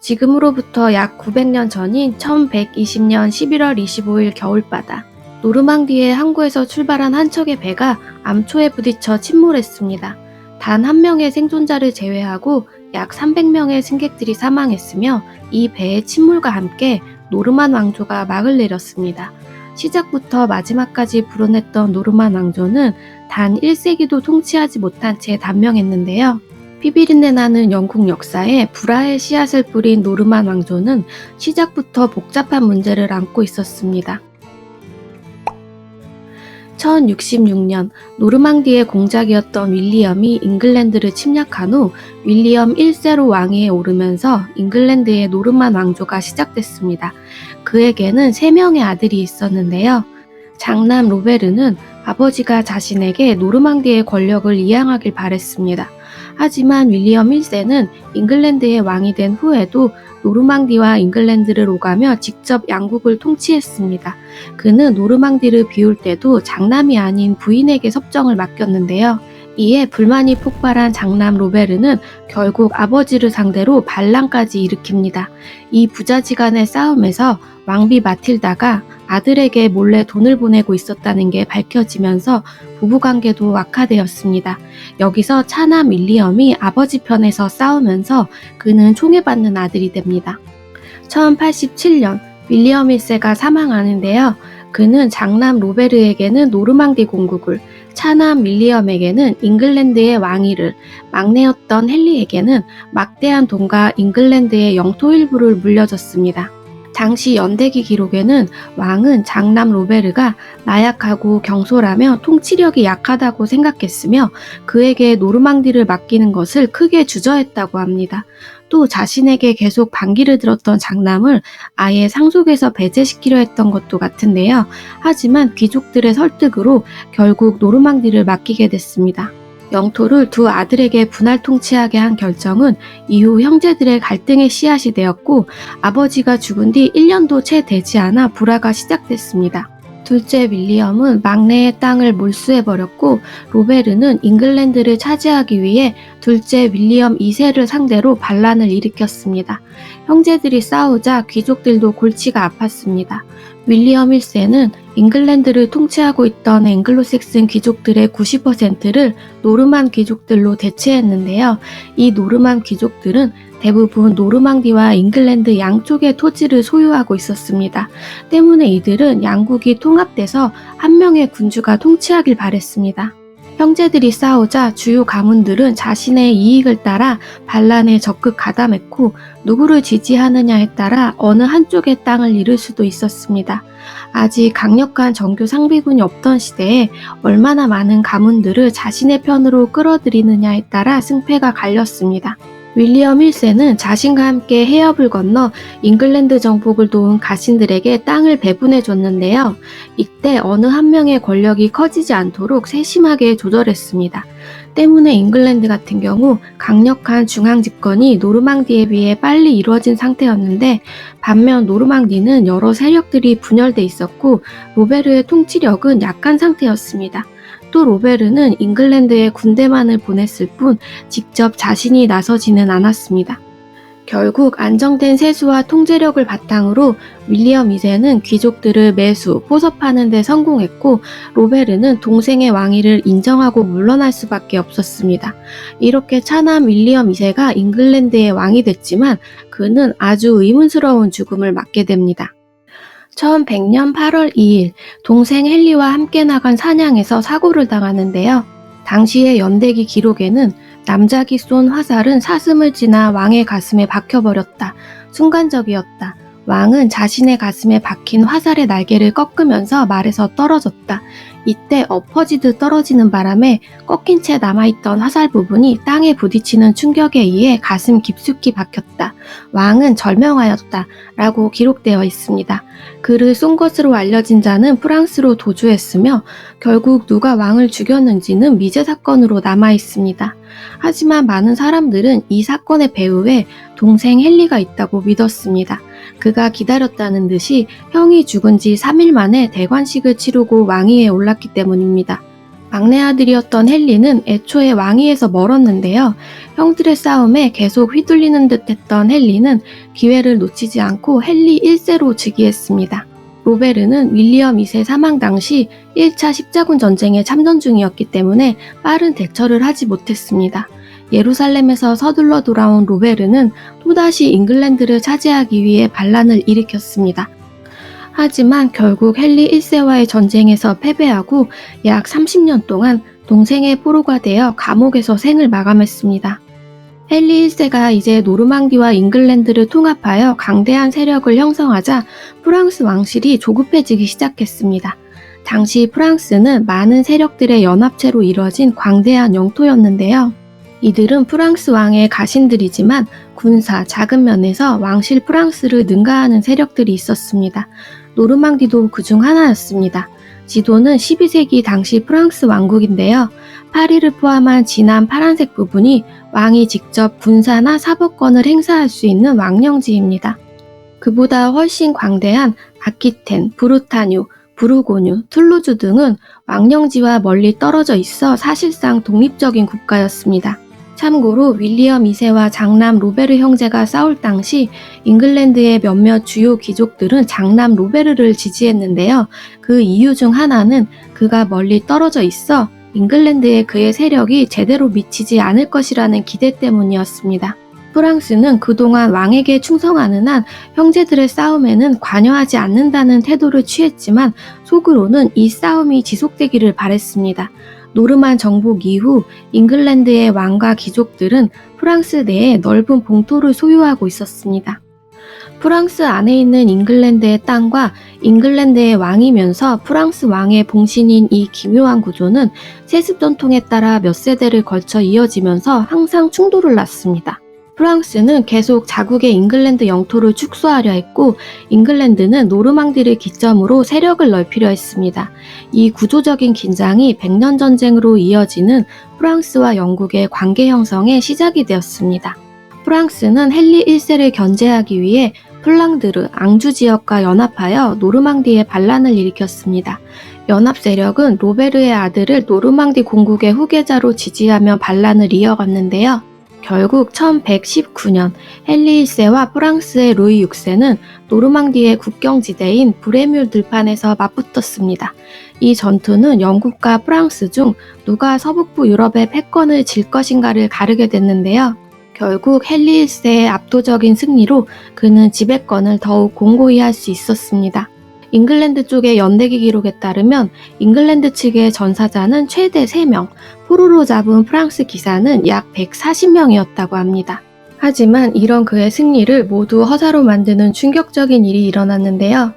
지금으로부터 약 900년 전인 1120년 11월 25일 겨울바다. 노르망디의 항구에서 출발한 한 척의 배가 암초에 부딪혀 침몰했습니다. 단 한 명의 생존자를 제외하고 약 300명의 승객들이 사망했으며 이 배의 침몰과 함께 노르만 왕조가 막을 내렸습니다. 시작부터 마지막까지 불어냈던 노르만 왕조는 단 1세기도 통치하지 못한 채 단명했는데요. 피비린내 나는 영국 역사에 불화의 씨앗을 뿌린 노르만 왕조는 시작부터 복잡한 문제를 안고 있었습니다. 1066년 노르망디의 공작이었던 윌리엄이 잉글랜드를 침략한 후 윌리엄 1세로 왕위에 오르면서 잉글랜드의 노르만 왕조가 시작됐습니다. 그에게는 3명의 아들이 있었는데요. 장남 로베르는 아버지가 자신에게 노르망디의 권력을 이양하길 바랬습니다. 하지만 윌리엄 1세는 잉글랜드의 왕이 된 후에도 노르망디와 잉글랜드를 오가며 직접 양국을 통치했습니다. 그는 노르망디를 비울 때도 장남이 아닌 부인에게 섭정을 맡겼는데요. 이에 불만이 폭발한 장남 로베르는 결국 아버지를 상대로 반란까지 일으킵니다. 이 부자지간의 싸움에서 왕비 마틸다가 아들에게 몰래 돈을 보내고 있었다는 게 밝혀지면서 부부관계도 악화되었습니다. 여기서 차남 윌리엄이 아버지 편에서 싸우면서 그는 총애받는 아들이 됩니다. 1087년 윌리엄 1세가 사망하는데요. 그는 장남 로베르에게는 노르망디 공국을, 차남 윌리엄에게는 잉글랜드의 왕위를, 막내였던 헨리에게는 막대한 돈과 잉글랜드의 영토 일부를 물려줬습니다. 당시 연대기 기록에는 왕은 장남 로베르가 나약하고 경솔하며 통치력이 약하다고 생각했으며 그에게 노르망디를 맡기는 것을 크게 주저했다고 합니다. 또 자신에게 계속 반기를 들었던 장남을 아예 상속에서 배제시키려 했던 것도 같은데요. 하지만 귀족들의 설득으로 결국 노르망디를 맡기게 됐습니다. 영토를 두 아들에게 분할 통치하게 한 결정은 이후 형제들의 갈등의 씨앗이 되었고 아버지가 죽은 뒤 1년도 채 되지 않아 불화가 시작됐습니다. 둘째 윌리엄은 막내의 땅을 몰수해버렸고 로베르는 잉글랜드를 차지하기 위해 둘째 윌리엄 2세를 상대로 반란을 일으켰습니다. 형제들이 싸우자 귀족들도 골치가 아팠습니다. 윌리엄 1세는 잉글랜드를 통치하고 있던 앵글로색슨 귀족들의 90%를 노르만 귀족들로 대체했는데요. 이 노르만 귀족들은 대부분 노르망디와 잉글랜드 양쪽의 토지를 소유하고 있었습니다. 때문에 이들은 양국이 통합돼서 한 명의 군주가 통치하길 바랬습니다. 형제들이 싸우자 주요 가문들은 자신의 이익을 따라 반란에 적극 가담했고 누구를 지지하느냐에 따라 어느 한쪽의 땅을 잃을 수도 있었습니다. 아직 강력한 정교 상비군이 없던 시대에 얼마나 많은 가문들을 자신의 편으로 끌어들이느냐에 따라 승패가 갈렸습니다. 윌리엄 1세는 자신과 함께 해협을 건너 잉글랜드 정복을 도운 가신들에게 땅을 배분해 줬는데요. 이때 어느 한 명의 권력이 커지지 않도록 세심하게 조절했습니다. 때문에 잉글랜드 같은 경우 강력한 중앙 집권이 노르망디에 비해 빨리 이루어진 상태였는데 반면 노르망디는 여러 세력들이 분열돼 있었고 로베르의 통치력은 약한 상태였습니다. 또 로베르는 잉글랜드에 군대만을 보냈을 뿐 직접 자신이 나서지는 않았습니다. 결국 안정된 세수와 통제력을 바탕으로 윌리엄 2세는 귀족들을 매수, 포섭하는 데 성공했고 로베르는 동생의 왕위를 인정하고 물러날 수밖에 없었습니다. 이렇게 차남 윌리엄 2세가 잉글랜드의 왕이 됐지만 그는 아주 의문스러운 죽음을 맞게 됩니다. 1100년 8월 2일 동생 헨리와 함께 나간 사냥에서 사고를 당하는데요. 당시의 연대기 기록에는 남작이 쏜 화살은 사슴을 지나 왕의 가슴에 박혀버렸다. 순간적이었다. 왕은 자신의 가슴에 박힌 화살의 날개를 꺾으면서 말에서 떨어졌다. 이때 엎어지듯 떨어지는 바람에 꺾인 채 남아있던 화살 부분이 땅에 부딪히는 충격에 의해 가슴 깊숙이 박혔다. 왕은 절명하였다. 라고 기록되어 있습니다. 그를 쏜 것으로 알려진 자는 프랑스로 도주했으며 결국 누가 왕을 죽였는지는 미제 사건으로 남아있습니다. 하지만 많은 사람들은 이 사건의 배후에 동생 헨리가 있다고 믿었습니다. 그가 기다렸다는 듯이 형이 죽은 지 3일 만에 대관식을 치르고 왕위에 올랐기 때문입니다. 막내 아들이었던 헨리는 애초에 왕위에서 멀었는데요. 형들의 싸움에 계속 휘둘리는 듯했던 헨리는 기회를 놓치지 않고 헨리 1세로 즉위했습니다. 로베르는 윌리엄 2세 사망 당시 1차 십자군 전쟁에 참전 중이었기 때문에 빠른 대처를 하지 못했습니다. 예루살렘에서 서둘러 돌아온 로베르는 또다시 잉글랜드를 차지하기 위해 반란을 일으켰습니다. 하지만 결국 헨리 1세와의 전쟁에서 패배하고 약 30년 동안 동생의 포로가 되어 감옥에서 생을 마감했습니다. 헨리 1세가 이제 노르망디와 잉글랜드를 통합하여 강대한 세력을 형성하자 프랑스 왕실이 조급해지기 시작했습니다. 당시 프랑스는 많은 세력들의 연합체로 이뤄진 광대한 영토였는데요. 이들은 프랑스 왕의 가신들이지만 군사, 자금 면에서 왕실 프랑스를 능가하는 세력들이 있었습니다. 노르망디도 그중 하나였습니다. 지도는 12세기 당시 프랑스 왕국인데요. 파리를 포함한 진한 파란색 부분이 왕이 직접 군사나 사법권을 행사할 수 있는 왕령지입니다. 그보다 훨씬 광대한 아키텐, 브루타뉴, 부르고뉴, 툴루즈 등은 왕령지와 멀리 떨어져 있어 사실상 독립적인 국가였습니다. 참고로 윌리엄 2세와 장남 로베르 형제가 싸울 당시 잉글랜드의 몇몇 주요 귀족들은 장남 로베르를 지지했는데요. 그 이유 중 하나는 그가 멀리 떨어져 있어 잉글랜드에 그의 세력이 제대로 미치지 않을 것이라는 기대 때문이었습니다. 프랑스는 그동안 왕에게 충성하는 한 형제들의 싸움에는 관여하지 않는다는 태도를 취했지만 속으로는 이 싸움이 지속되기를 바랬습니다. 노르만 정복 이후 잉글랜드의 왕과 귀족들은 프랑스 내에 넓은 봉토를 소유하고 있었습니다. 프랑스 안에 있는 잉글랜드의 땅과 잉글랜드의 왕이면서 프랑스 왕의 봉신인 이 기묘한 구조는 세습 전통에 따라 몇 세대를 걸쳐 이어지면서 항상 충돌을 낳습니다. 프랑스는 계속 자국의 잉글랜드 영토를 축소하려 했고 잉글랜드는 노르망디를 기점으로 세력을 넓히려 했습니다. 이 구조적인 긴장이 100년 전쟁으로 이어지는 프랑스와 영국의 관계 형성의 시작이 되었습니다. 프랑스는 헨리 1세를 견제하기 위해 플랑드르, 앙주 지역과 연합하여 노르망디에 반란을 일으켰습니다. 연합 세력은 로베르의 아들을 노르망디 공국의 후계자로 지지하며 반란을 이어갔는데요. 결국 1119년 헨리 1세와 프랑스의 루이 6세는 노르망디의 국경지대인 브레뮬 들판에서 맞붙었습니다. 이 전투는 영국과 프랑스 중 누가 서북부 유럽의 패권을 질 것인가를 가르게 됐는데요. 결국 헨리 1세의 압도적인 승리로 그는 지배권을 더욱 공고히 할 수 있었습니다. 잉글랜드 쪽의 연대기 기록에 따르면 잉글랜드 측의 전사자는 최대 3명, 포로로 잡은 프랑스 기사는 약 140명이었다고 합니다. 하지만 이런 그의 승리를 모두 허사로 만드는 충격적인 일이 일어났는데요.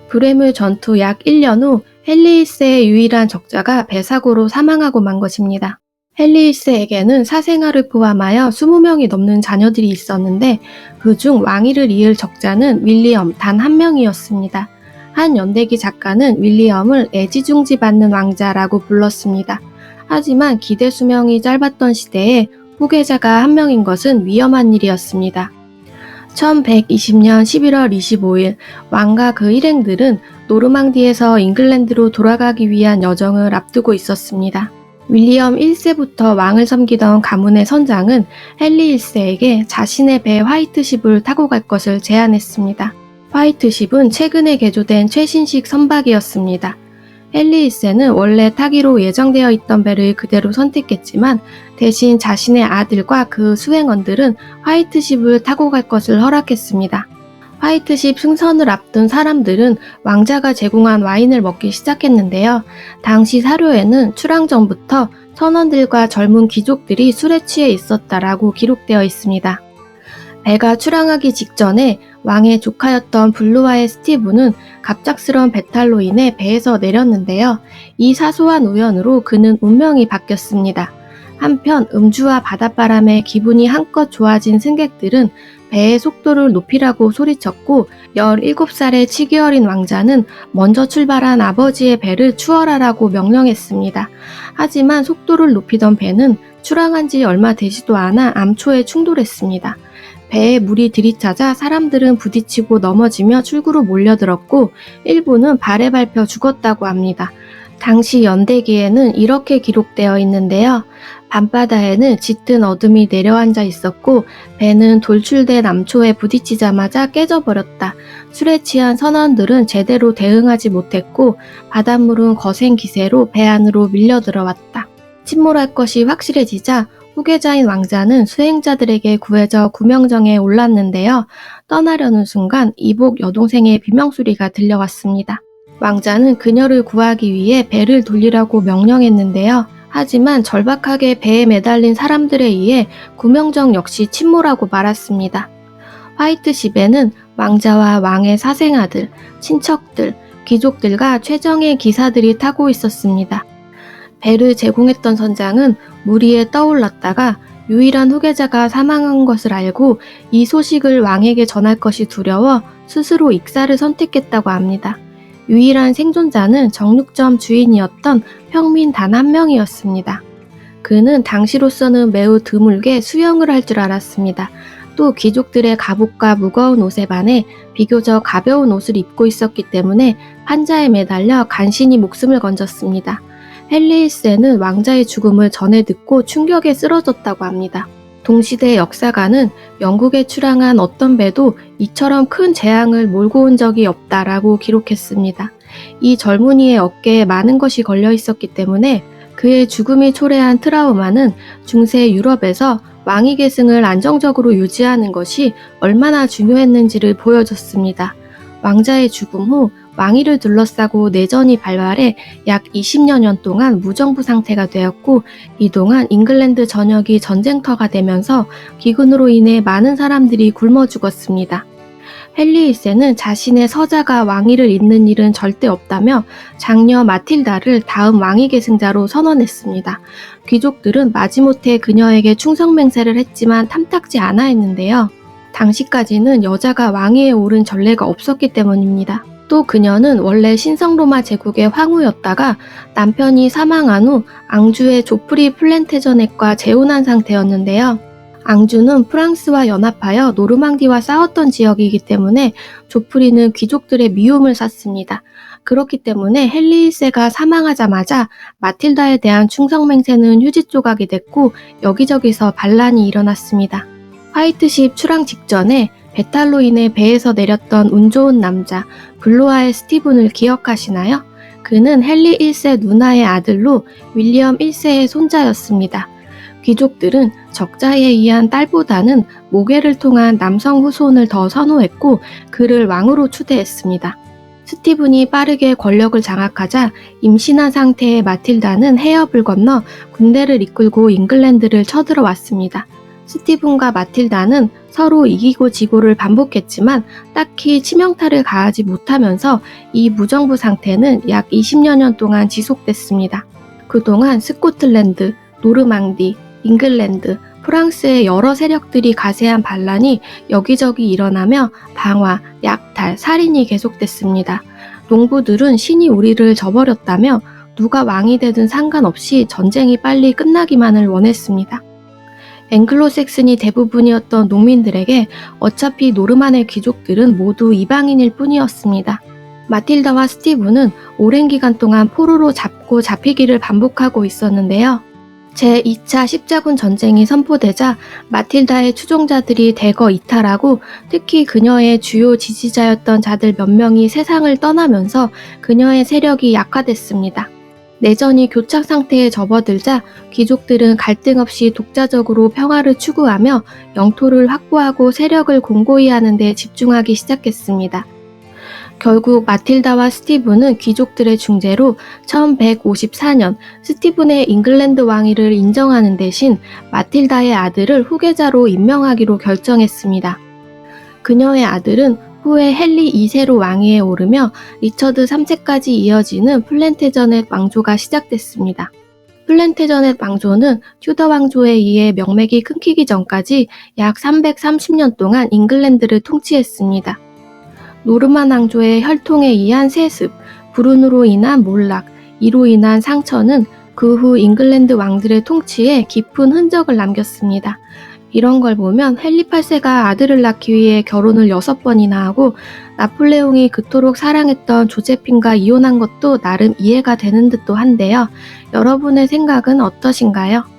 브레물 전투 약 1년 후 헨리 1세의 유일한 적자가 배사고로 사망하고 만 것입니다. 헨리 1세에게는 사생아를 포함하여 20명이 넘는 자녀들이 있었는데 그중 왕위를 이을 적자는 윌리엄 단 한 명이었습니다. 한 연대기 작가는 윌리엄을 애지중지받는 왕자라고 불렀습니다. 하지만 기대 수명이 짧았던 시대에 후계자가 한 명인 것은 위험한 일이었습니다. 1120년 11월 25일 왕과 그 일행들은 노르망디에서 잉글랜드로 돌아가기 위한 여정을 앞두고 있었습니다. 윌리엄 1세부터 왕을 섬기던 가문의 선장은 헨리 1세에게 자신의 배 화이트십을 타고 갈 것을 제안했습니다. 화이트십은 최근에 개조된 최신식 선박이었습니다. 헨리 1세는 원래 타기로 예정되어 있던 배를 그대로 선택했지만 대신 자신의 아들과 그 수행원들은 화이트십을 타고 갈 것을 허락했습니다. 화이트십 승선을 앞둔 사람들은 왕자가 제공한 와인을 먹기 시작했는데요. 당시 사료에는 출항 전부터 선원들과 젊은 귀족들이 술에 취해 있었다라고 기록되어 있습니다. 배가 출항하기 직전에 왕의 조카였던 블루와의 스티브는 갑작스런 배탈로 인해 배에서 내렸는데요. 이 사소한 우연으로 그는 운명이 바뀌었습니다. 한편 음주와 바닷바람에 기분이 한껏 좋아진 승객들은 배의 속도를 높이라고 소리쳤고 17살의 치기 어린 왕자는 먼저 출발한 아버지의 배를 추월하라고 명령했습니다. 하지만 속도를 높이던 배는 출항한 지 얼마 되지도 않아 암초에 충돌했습니다. 배에 물이 들이차자 사람들은 부딪히고 넘어지며 출구로 몰려들었고 일부는 발에 밟혀 죽었다고 합니다. 당시 연대기에는 이렇게 기록되어 있는데요. 밤바다에는 짙은 어둠이 내려앉아 있었고 배는 돌출된 암초에 부딪히자마자 깨져버렸다. 술에 취한 선원들은 제대로 대응하지 못했고 바닷물은 거센 기세로 배 안으로 밀려 들어왔다. 침몰할 것이 확실해지자 후계자인 왕자는 수행자들에게 구해져 구명정에 올랐는데요. 떠나려는 순간 이복 여동생의 비명소리가 들려왔습니다. 왕자는 그녀를 구하기 위해 배를 돌리라고 명령했는데요. 하지만 절박하게 배에 매달린 사람들에 의해 구명정 역시 침몰하고 말았습니다. 화이트십에는 왕자와 왕의 사생아들, 친척들, 귀족들과 최정예 기사들이 타고 있었습니다. 배를 제공했던 선장은 물 위에 떠올랐다가 유일한 후계자가 사망한 것을 알고 이 소식을 왕에게 전할 것이 두려워 스스로 익사를 선택했다고 합니다. 유일한 생존자는 정육점 주인이었던 평민 단 한 명이었습니다. 그는 당시로서는 매우 드물게 수영을 할 줄 알았습니다. 또 귀족들의 갑옷과 무거운 옷에 반해 비교적 가벼운 옷을 입고 있었기 때문에 판자에 매달려 간신히 목숨을 건졌습니다. 헨리 1세는 왕자의 죽음을 전해 듣고 충격에 쓰러졌다고 합니다. 동시대 역사가는 영국에 출항한 어떤 배도 이처럼 큰 재앙을 몰고 온 적이 없다라고 기록했습니다. 이 젊은이의 어깨에 많은 것이 걸려 있었기 때문에 그의 죽음이 초래한 트라우마는 중세 유럽에서 왕위 계승을 안정적으로 유지하는 것이 얼마나 중요했는지를 보여줬습니다. 왕자의 죽음 후 왕위를 둘러싸고 내전이 발발해 약 20여 년 동안 무정부 상태가 되었고 이동안 잉글랜드 전역이 전쟁터가 되면서 기근으로 인해 많은 사람들이 굶어 죽었습니다. 헨리 1세는 자신의 서자가 왕위를 잇는 일은 절대 없다며 장녀 마틸다를 다음 왕위 계승자로 선언했습니다. 귀족들은 마지못해 그녀에게 충성맹세를 했지만 탐탁지 않아 했는데요. 당시까지는 여자가 왕위에 오른 전례가 없었기 때문입니다. 또 그녀는 원래 신성로마 제국의 황후였다가 남편이 사망한 후 앙주의 조프리 플랜테저넷과 재혼한 상태였는데요. 앙주는 프랑스와 연합하여 노르망디와 싸웠던 지역이기 때문에 조프리는 귀족들의 미움을 샀습니다. 그렇기 때문에 헨리 1세가 사망하자마자 마틸다에 대한 충성맹세는 휴지 조각이 됐고 여기저기서 반란이 일어났습니다. 화이트십 출항 직전에 배탈로 인해 배에서 내렸던 운 좋은 남자 블로아의 스티븐을 기억하시나요? 그는 헨리 1세 누나의 아들로 윌리엄 1세의 손자였습니다. 귀족들은 적자에 의한 딸보다는 모계를 통한 남성 후손을 더 선호했고 그를 왕으로 추대했습니다. 스티븐이 빠르게 권력을 장악하자 임신한 상태의 마틸다는 해협을 건너 군대를 이끌고 잉글랜드를 쳐들어왔습니다. 스티븐과 마틸다는 서로 이기고 지고를 반복했지만 딱히 치명타를 가하지 못하면서 이 무정부 상태는 약 20여 년 동안 지속됐습니다. 그동안 스코틀랜드, 노르망디, 잉글랜드, 프랑스의 여러 세력들이 가세한 반란이 여기저기 일어나며 방화, 약탈, 살인이 계속됐습니다. 농부들은 신이 우리를 저버렸다며 누가 왕이 되든 상관없이 전쟁이 빨리 끝나기만을 원했습니다. 앵글로색슨이 대부분이었던 농민들에게 어차피 노르만의 귀족들은 모두 이방인일 뿐이었습니다. 마틸다와 스티븐은 오랜 기간 동안 포로로 잡고 잡히기를 반복하고 있었는데요. 제2차 십자군 전쟁이 선포되자 마틸다의 추종자들이 대거 이탈하고 특히 그녀의 주요 지지자였던 자들 몇 명이 세상을 떠나면서 그녀의 세력이 약화됐습니다. 내전이 교착 상태에 접어들자 귀족들은 갈등 없이 독자적으로 평화를 추구하며 영토를 확보하고 세력을 공고히 하는 데 집중하기 시작했습니다. 결국 마틸다와 스티븐은 귀족들의 중재로 1154년 스티븐의 잉글랜드 왕위를 인정하는 대신 마틸다의 아들을 후계자로 임명하기로 결정했습니다. 그녀의 아들은 후에 헨리 2세로 왕위에 오르며 리처드 3세까지 이어지는 플랜테저넷 왕조가 시작됐습니다. 플랜테저넷 왕조는 튜더 왕조에 의해 명맥이 끊기기 전까지 약 330년 동안 잉글랜드를 통치했습니다. 노르만 왕조의 혈통에 의한 세습, 불운으로 인한 몰락, 이로 인한 상처는 그 후 잉글랜드 왕들의 통치에 깊은 흔적을 남겼습니다. 이런 걸 보면 헨리 8세가 아들을 낳기 위해 결혼을 6번이나 하고 나폴레옹이 그토록 사랑했던 조제핀과 이혼한 것도 나름 이해가 되는 듯도 한데요. 여러분의 생각은 어떠신가요?